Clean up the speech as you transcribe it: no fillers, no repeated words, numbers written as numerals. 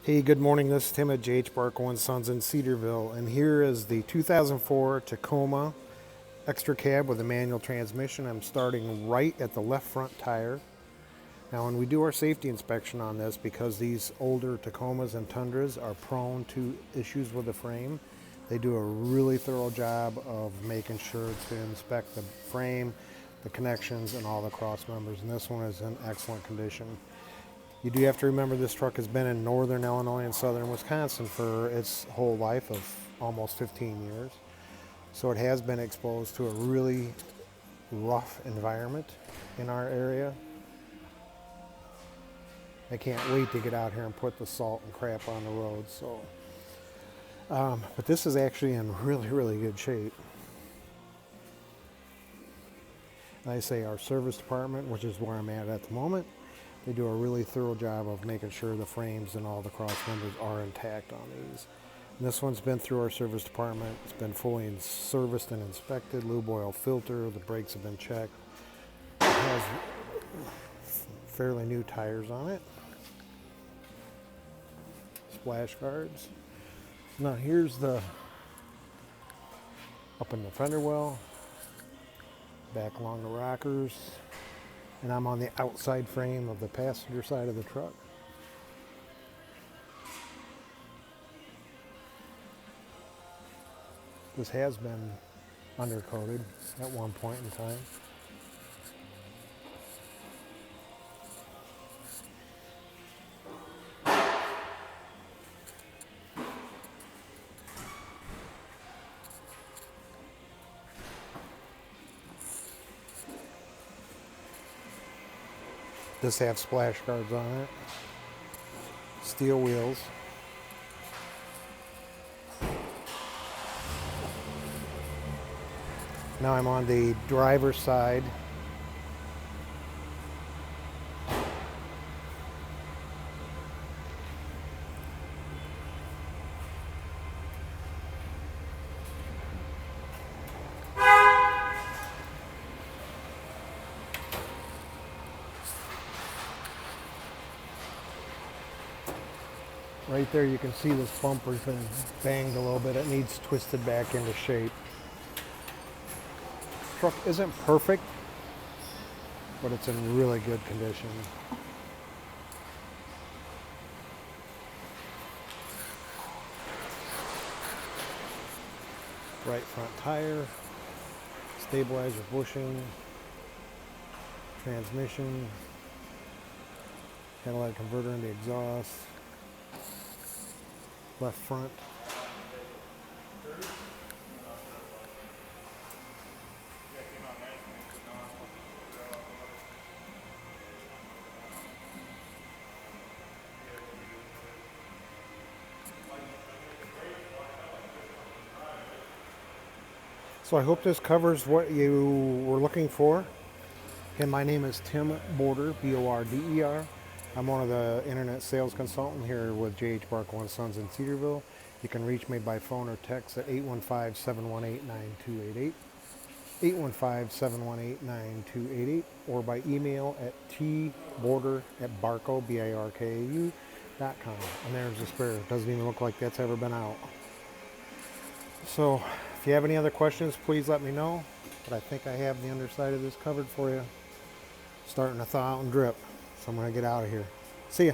Hey, good morning. This is Tim at JH Barkau and Sons in Cedarville, and here is the 2004 Tacoma XtraCab with a manual transmission. I'm starting right at the left front tire. Now, when we do our safety inspection on this, because these older Tacomas and Tundras are prone to issues with the frame, they do a really thorough job of making sure to inspect the frame, the connections, and all the cross members. And this one is in excellent condition. You do have to remember this truck has been in northern Illinois and southern Wisconsin for its whole life of almost 15 years. So it has been exposed to a really rough environment in our area. I can't wait to get out here and put the salt and crap on the road. But this is actually in really, really good shape. And I say our service department, which is where I'm at the moment, they do a really thorough job of making sure the frames and all the cross members are intact on these. And this one's been through our service department. It's been fully serviced and inspected. Lube oil filter, the brakes have been checked. It has fairly new tires on it. Splash guards. Now here's the up in the fender well, back along the rockers. And I'm on the outside frame of the passenger side of the truck. This has been undercoated at one point in time. Does have splash guards on it. Steel wheels. Now I'm on the driver's side. Right there you can see this bumper's been banged a little bit. It needs twisted back into shape. Truck isn't perfect, but it's in really good condition. Right front tire, stabilizer bushing, transmission, catalytic converter in the exhaust, left front. So I hope this covers what you were looking for. Again, my name is Tim Border, B-O-R-D-E-R. I'm one of the internet sales consultants here with JH Barkau and Sons in Cedarville. You can reach me by phone or text at 815-718-9288, 815-718-9288, or by email at tborder@barkau, B-I-R-K-A-U.com. And there's the spare. It doesn't even look like that's ever been out. So if you have any other questions, please let me know. But I think I have the underside of this covered for you. Starting to thaw out and drip. So I'm going to get out of here. See ya.